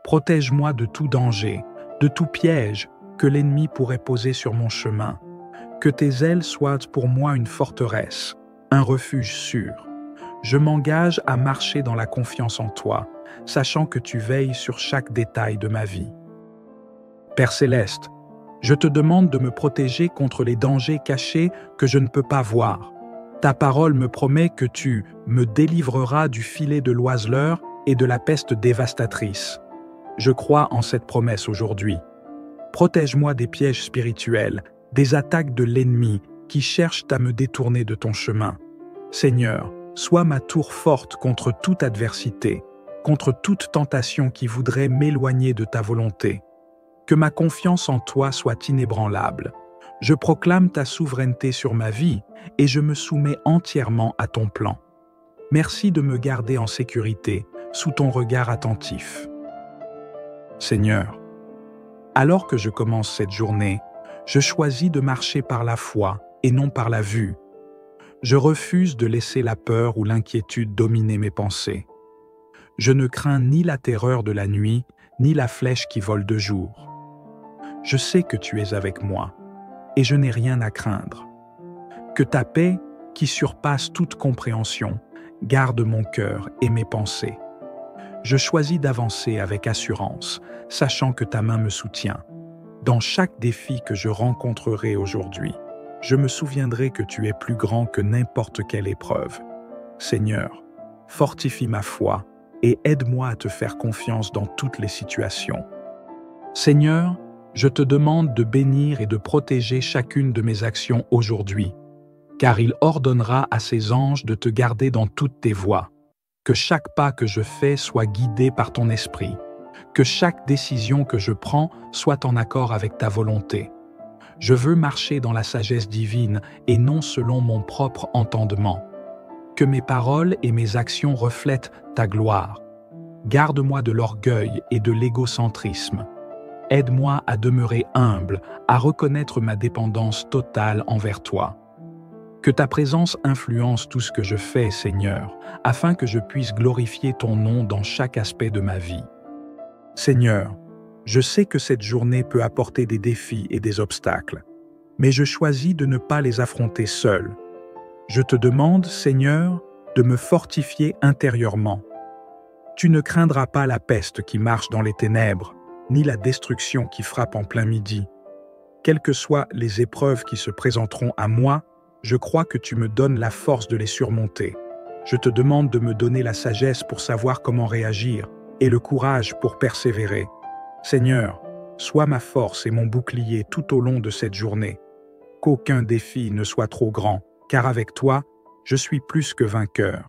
Protège-moi de tout danger, de tout piège que l'ennemi pourrait poser sur mon chemin. Que tes ailes soient pour moi une forteresse, un refuge sûr. Je m'engage à marcher dans la confiance en toi, sachant que tu veilles sur chaque détail de ma vie. Père céleste, je te demande de me protéger contre les dangers cachés que je ne peux pas voir. Ta parole me promet que tu me délivreras du filet de l'oiseleur et de la peste dévastatrice. Je crois en cette promesse aujourd'hui. Protège-moi des pièges spirituels, des attaques de l'ennemi qui cherchent à me détourner de ton chemin. Seigneur, sois ma tour forte contre toute adversité, contre toute tentation qui voudrait m'éloigner de ta volonté. Que ma confiance en toi soit inébranlable. Je proclame ta souveraineté sur ma vie et je me soumets entièrement à ton plan. Merci de me garder en sécurité, sous ton regard attentif. Seigneur, alors que je commence cette journée, je choisis de marcher par la foi et non par la vue. Je refuse de laisser la peur ou l'inquiétude dominer mes pensées. Je ne crains ni la terreur de la nuit, ni la flèche qui vole de jour. Je sais que tu es avec moi, et je n'ai rien à craindre. Que ta paix, qui surpasse toute compréhension, garde mon cœur et mes pensées. Je choisis d'avancer avec assurance, sachant que ta main me soutient. Dans chaque défi que je rencontrerai aujourd'hui, je me souviendrai que tu es plus grand que n'importe quelle épreuve. Seigneur, fortifie ma foi et aide-moi à te faire confiance dans toutes les situations. Seigneur, je te demande de bénir et de protéger chacune de mes actions aujourd'hui, car il ordonnera à ses anges de te garder dans toutes tes voies. Que chaque pas que je fais soit guidé par ton esprit, que chaque décision que je prends soit en accord avec ta volonté. Je veux marcher dans la sagesse divine et non selon mon propre entendement. Que mes paroles et mes actions reflètent ta gloire. Garde-moi de l'orgueil et de l'égocentrisme. Aide-moi à demeurer humble, à reconnaître ma dépendance totale envers toi. Que ta présence influence tout ce que je fais, Seigneur, afin que je puisse glorifier ton nom dans chaque aspect de ma vie. Seigneur, je sais que cette journée peut apporter des défis et des obstacles, mais je choisis de ne pas les affronter seul. Je te demande, Seigneur, de me fortifier intérieurement. Tu ne craindras pas la peste qui marche dans les ténèbres, ni la destruction qui frappe en plein midi. Quelles que soient les épreuves qui se présenteront à moi, je crois que tu me donnes la force de les surmonter. Je te demande de me donner la sagesse pour savoir comment réagir et le courage pour persévérer. Seigneur, sois ma force et mon bouclier tout au long de cette journée. Qu'aucun défi ne soit trop grand, car avec toi, je suis plus que vainqueur.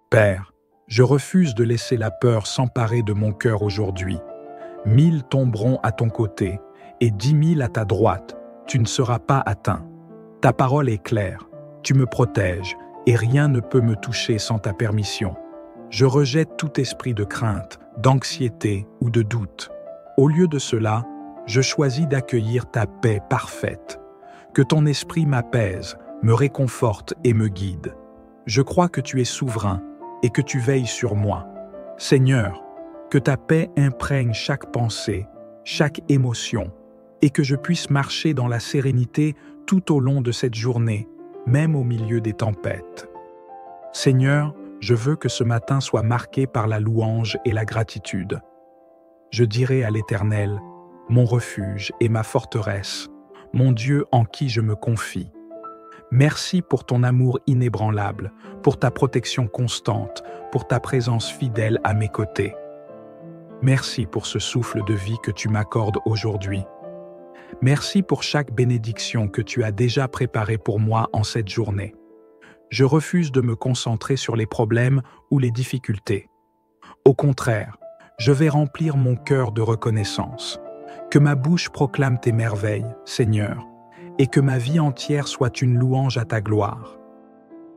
Père, je refuse de laisser la peur s'emparer de mon cœur aujourd'hui. 1000 tomberont à ton côté et 10 000 à ta droite. Tu ne seras pas atteint. Ta parole est claire. Tu me protèges et rien ne peut me toucher sans ta permission. Je rejette tout esprit de crainte, d'anxiété ou de doute. Au lieu de cela, je choisis d'accueillir ta paix parfaite. Que ton esprit m'apaise, me réconforte et me guide. Je crois que tu es souverain et que tu veilles sur moi. Seigneur, que ta paix imprègne chaque pensée, chaque émotion, et que je puisse marcher dans la sérénité tout au long de cette journée, même au milieu des tempêtes. Seigneur, je veux que ce matin soit marqué par la louange et la gratitude. Je dirai à l'Éternel, mon refuge et ma forteresse, mon Dieu en qui je me confie. Merci pour ton amour inébranlable, pour ta protection constante, pour ta présence fidèle à mes côtés. Merci pour ce souffle de vie que tu m'accordes aujourd'hui. Merci pour chaque bénédiction que tu as déjà préparée pour moi en cette journée. Je refuse de me concentrer sur les problèmes ou les difficultés. Au contraire, je vais remplir mon cœur de reconnaissance. Que ma bouche proclame tes merveilles, Seigneur, et que ma vie entière soit une louange à ta gloire.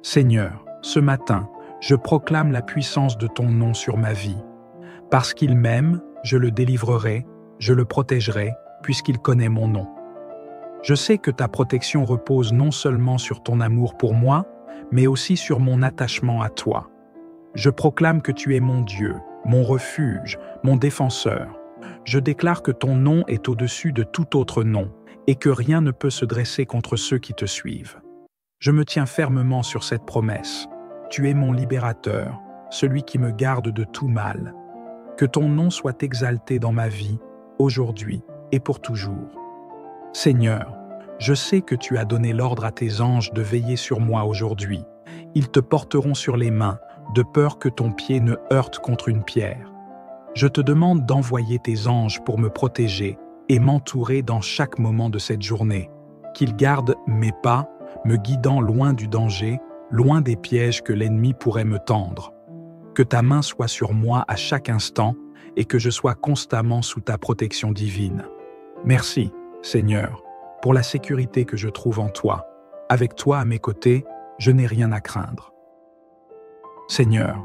Seigneur, ce matin, je proclame la puissance de ton nom sur ma vie. Parce qu'il m'aime, je le délivrerai, je le protégerai, puisqu'il connaît mon nom. Je sais que ta protection repose non seulement sur ton amour pour moi, mais aussi sur mon attachement à toi. Je proclame que tu es mon Dieu, mon refuge, mon défenseur. Je déclare que ton nom est au-dessus de tout autre nom et que rien ne peut se dresser contre ceux qui te suivent. Je me tiens fermement sur cette promesse. Tu es mon libérateur, celui qui me garde de tout mal. Que ton nom soit exalté dans ma vie, aujourd'hui et pour toujours. Seigneur, je sais que tu as donné l'ordre à tes anges de veiller sur moi aujourd'hui. Ils te porteront sur les mains, de peur que ton pied ne heurte contre une pierre. Je te demande d'envoyer tes anges pour me protéger et m'entourer dans chaque moment de cette journée. Qu'ils gardent mes pas, me guidant loin du danger, loin des pièges que l'ennemi pourrait me tendre. Que ta main soit sur moi à chaque instant et que je sois constamment sous ta protection divine. Merci, Seigneur, pour la sécurité que je trouve en toi. Avec toi à mes côtés, je n'ai rien à craindre. Seigneur,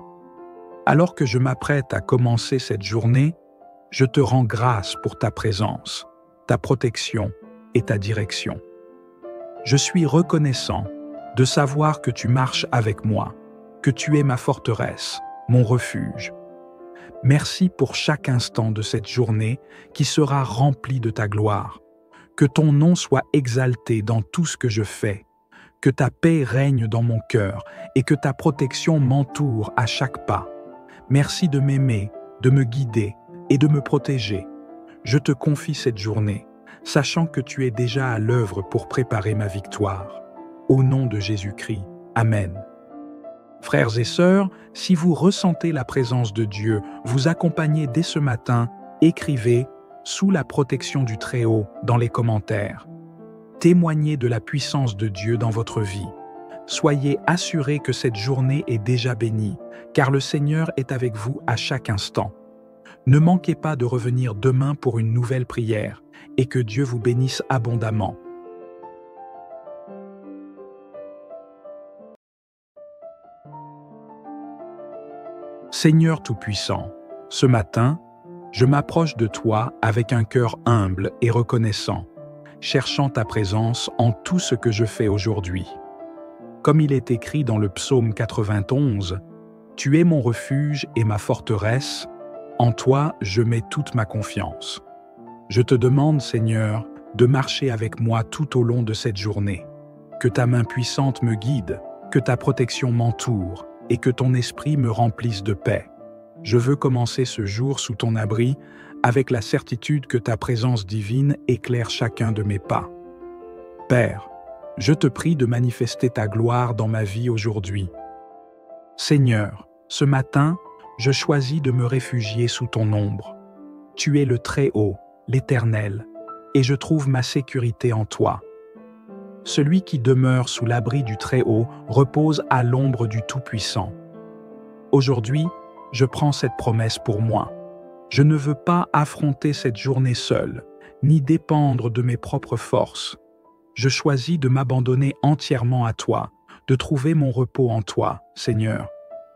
alors que je m'apprête à commencer cette journée, je te rends grâce pour ta présence, ta protection et ta direction. Je suis reconnaissant de savoir que tu marches avec moi, que tu es ma forteresse, mon refuge. Merci pour chaque instant de cette journée qui sera remplie de ta gloire. Que ton nom soit exalté dans tout ce que je fais, que ta paix règne dans mon cœur et que ta protection m'entoure à chaque pas. Merci de m'aimer, de me guider et de me protéger. Je te confie cette journée, sachant que tu es déjà à l'œuvre pour préparer ma victoire. Au nom de Jésus-Christ. Amen. Frères et sœurs, si vous ressentez la présence de Dieu vous accompagner dès ce matin, écrivez « Sous la protection du Très-Haut » dans les commentaires. Témoignez de la puissance de Dieu dans votre vie. Soyez assurés que cette journée est déjà bénie, car le Seigneur est avec vous à chaque instant. Ne manquez pas de revenir demain pour une nouvelle prière et que Dieu vous bénisse abondamment. Seigneur Tout-Puissant, ce matin, je m'approche de toi avec un cœur humble et reconnaissant, cherchant ta présence en tout ce que je fais aujourd'hui. Comme il est écrit dans le psaume 91, « Tu es mon refuge et ma forteresse, en toi je mets toute ma confiance. » Je te demande, Seigneur, de marcher avec moi tout au long de cette journée. Que ta main puissante me guide, que ta protection m'entoure et que ton esprit me remplisse de paix. Je veux commencer ce jour sous ton abri avec la certitude que ta présence divine éclaire chacun de mes pas. Père, je te prie de manifester ta gloire dans ma vie aujourd'hui. Seigneur, ce matin, je choisis de me réfugier sous ton ombre. Tu es le Très-Haut, l'Éternel, et je trouve ma sécurité en toi. Celui qui demeure sous l'abri du Très-Haut repose à l'ombre du Tout-Puissant. Aujourd'hui, je prends cette promesse pour moi. Je ne veux pas affronter cette journée seule, ni dépendre de mes propres forces. Je choisis de m'abandonner entièrement à toi, de trouver mon repos en toi, Seigneur.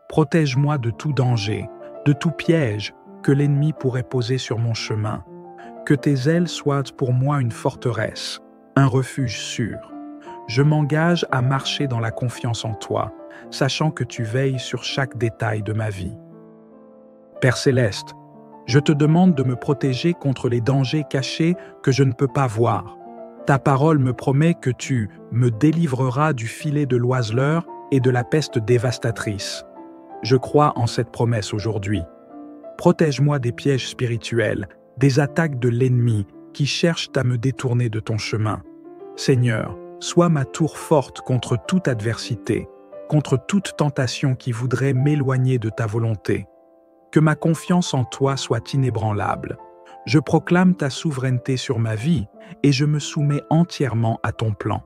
Protège-moi de tout danger, de tout piège que l'ennemi pourrait poser sur mon chemin. Que tes ailes soient pour moi une forteresse, un refuge sûr. Je m'engage à marcher dans la confiance en toi, sachant que tu veilles sur chaque détail de ma vie. Père Céleste, je te demande de me protéger contre les dangers cachés que je ne peux pas voir. Ta parole me promet que tu me délivreras du filet de l'oiseleur et de la peste dévastatrice. Je crois en cette promesse aujourd'hui. Protège-moi des pièges spirituels, des attaques de l'ennemi qui cherchent à me détourner de ton chemin. Seigneur, sois ma tour forte contre toute adversité, contre toute tentation qui voudrait m'éloigner de ta volonté. Que ma confiance en toi soit inébranlable. Je proclame ta souveraineté sur ma vie et je me soumets entièrement à ton plan.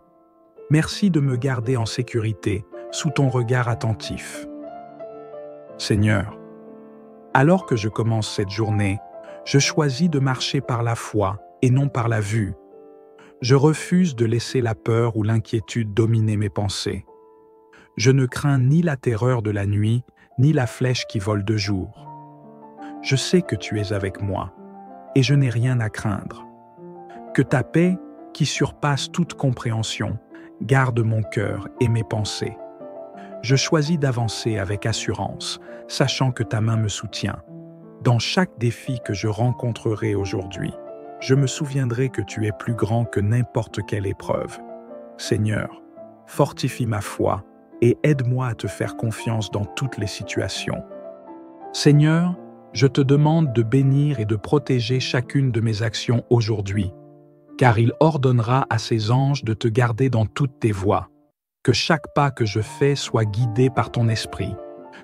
Merci de me garder en sécurité, sous ton regard attentif. Seigneur, alors que je commence cette journée, je choisis de marcher par la foi et non par la vue. Je refuse de laisser la peur ou l'inquiétude dominer mes pensées. Je ne crains ni la terreur de la nuit, ni la flèche qui vole de jour. Je sais que tu es avec moi, et je n'ai rien à craindre. Que ta paix, qui surpasse toute compréhension, garde mon cœur et mes pensées. Je choisis d'avancer avec assurance, sachant que ta main me soutient. Dans chaque défi que je rencontrerai aujourd'hui, je me souviendrai que tu es plus grand que n'importe quelle épreuve. Seigneur, fortifie ma foi et aide-moi à te faire confiance dans toutes les situations. Seigneur, je te demande de bénir et de protéger chacune de mes actions aujourd'hui, car il ordonnera à ses anges de te garder dans toutes tes voies. Que chaque pas que je fais soit guidé par ton esprit,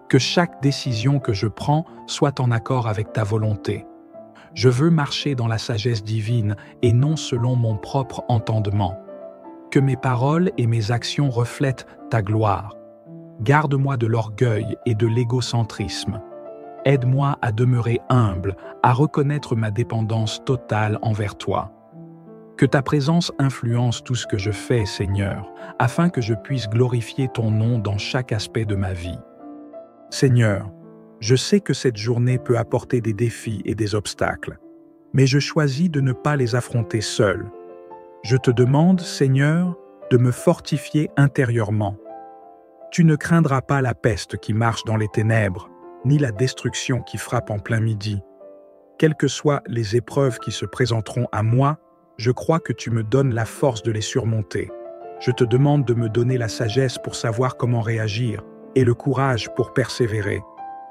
que chaque décision que je prends soit en accord avec ta volonté. Je veux marcher dans la sagesse divine et non selon mon propre entendement. Que mes paroles et mes actions reflètent ta gloire. Garde-moi de l'orgueil et de l'égocentrisme. Aide-moi à demeurer humble, à reconnaître ma dépendance totale envers toi. Que ta présence influence tout ce que je fais, Seigneur, afin que je puisse glorifier ton nom dans chaque aspect de ma vie. Seigneur, je sais que cette journée peut apporter des défis et des obstacles, mais je choisis de ne pas les affronter seul. Je te demande, Seigneur, de me fortifier intérieurement. Tu ne craindras pas la peste qui marche dans les ténèbres, ni la destruction qui frappe en plein midi. Quelles que soient les épreuves qui se présenteront à moi, je crois que tu me donnes la force de les surmonter. Je te demande de me donner la sagesse pour savoir comment réagir et le courage pour persévérer.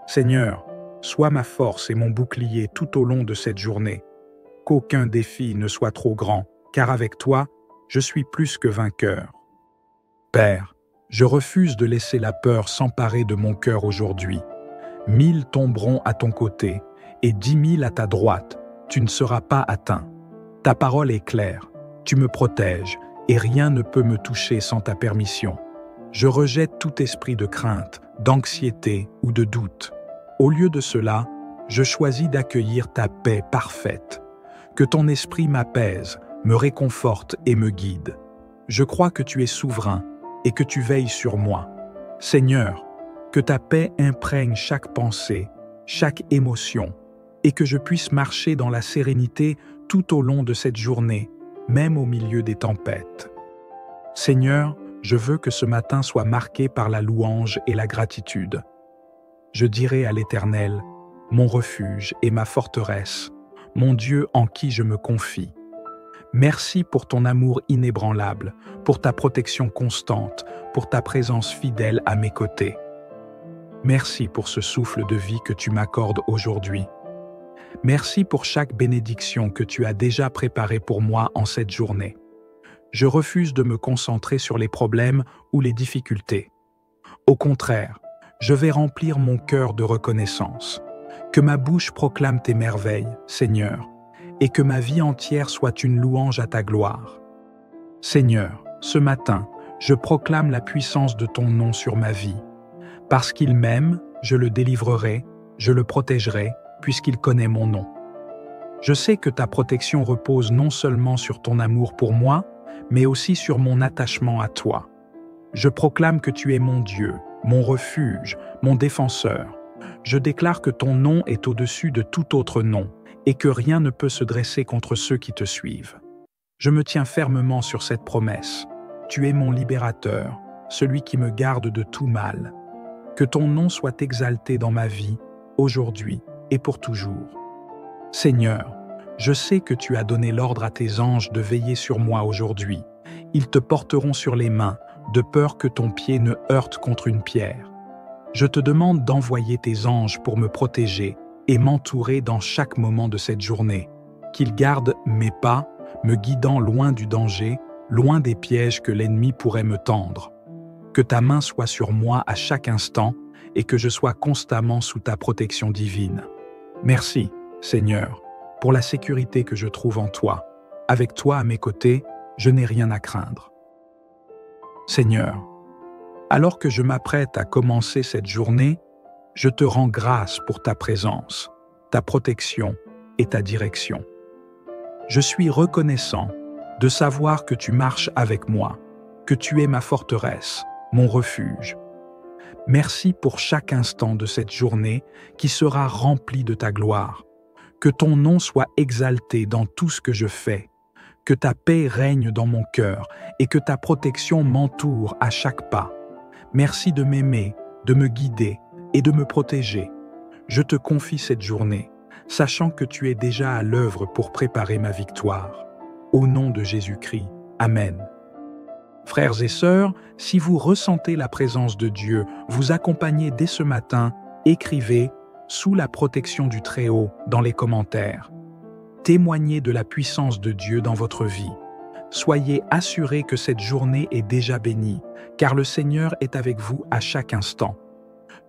Seigneur, sois ma force et mon bouclier tout au long de cette journée. Qu'aucun défi ne soit trop grand, car avec toi, je suis plus que vainqueur. Père, je refuse de laisser la peur s'emparer de mon cœur aujourd'hui. 1000 tomberont à ton côté et 10 000 à ta droite. Tu ne seras pas atteint. Ta parole est claire, tu me protèges, et rien ne peut me toucher sans ta permission. Je rejette tout esprit de crainte, d'anxiété ou de doute. Au lieu de cela, je choisis d'accueillir ta paix parfaite. Que ton esprit m'apaise, me réconforte et me guide. Je crois que tu es souverain et que tu veilles sur moi. Seigneur, que ta paix imprègne chaque pensée, chaque émotion, et que je puisse marcher dans la sérénité tout au long de cette journée, même au milieu des tempêtes. Seigneur, je veux que ce matin soit marqué par la louange et la gratitude. Je dirai à l'Éternel, mon refuge et ma forteresse, mon Dieu en qui je me confie. Merci pour ton amour inébranlable, pour ta protection constante, pour ta présence fidèle à mes côtés. Merci pour ce souffle de vie que tu m'accordes aujourd'hui. Merci pour chaque bénédiction que tu as déjà préparée pour moi en cette journée. Je refuse de me concentrer sur les problèmes ou les difficultés. Au contraire, je vais remplir mon cœur de reconnaissance. Que ma bouche proclame tes merveilles, Seigneur, et que ma vie entière soit une louange à ta gloire. Seigneur, ce matin, je proclame la puissance de ton nom sur ma vie. Parce qu'il m'aime, je le délivrerai, je le protégerai, puisqu'il connaît mon nom. Je sais que ta protection repose non seulement sur ton amour pour moi, mais aussi sur mon attachement à toi. Je proclame que tu es mon Dieu, mon refuge, mon défenseur. Je déclare que ton nom est au-dessus de tout autre nom et que rien ne peut se dresser contre ceux qui te suivent. Je me tiens fermement sur cette promesse. Tu es mon libérateur, celui qui me garde de tout mal. Que ton nom soit exalté dans ma vie, aujourd'hui et pour toujours. Seigneur, je sais que tu as donné l'ordre à tes anges de veiller sur moi aujourd'hui. Ils te porteront sur les mains, de peur que ton pied ne heurte contre une pierre. Je te demande d'envoyer tes anges pour me protéger et m'entourer dans chaque moment de cette journée. Qu'ils gardent mes pas, me guidant loin du danger, loin des pièges que l'ennemi pourrait me tendre. Que ta main soit sur moi à chaque instant et que je sois constamment sous ta protection divine. Merci, Seigneur, pour la sécurité que je trouve en toi. Avec toi à mes côtés, je n'ai rien à craindre. Seigneur, alors que je m'apprête à commencer cette journée, je te rends grâce pour ta présence, ta protection et ta direction. Je suis reconnaissant de savoir que tu marches avec moi, que tu es ma forteresse, mon refuge. Merci pour chaque instant de cette journée qui sera remplie de ta gloire. Que ton nom soit exalté dans tout ce que je fais, que ta paix règne dans mon cœur et que ta protection m'entoure à chaque pas. Merci de m'aimer, de me guider et de me protéger. Je te confie cette journée, sachant que tu es déjà à l'œuvre pour préparer ma victoire. Au nom de Jésus-Christ. Amen. Frères et sœurs, si vous ressentez la présence de Dieu vous accompagner dès ce matin, écrivez « Sous la protection du Très-Haut » dans les commentaires. Témoignez de la puissance de Dieu dans votre vie. Soyez assurés que cette journée est déjà bénie, car le Seigneur est avec vous à chaque instant.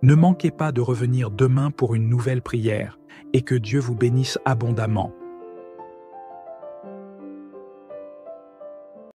Ne manquez pas de revenir demain pour une nouvelle prière et que Dieu vous bénisse abondamment.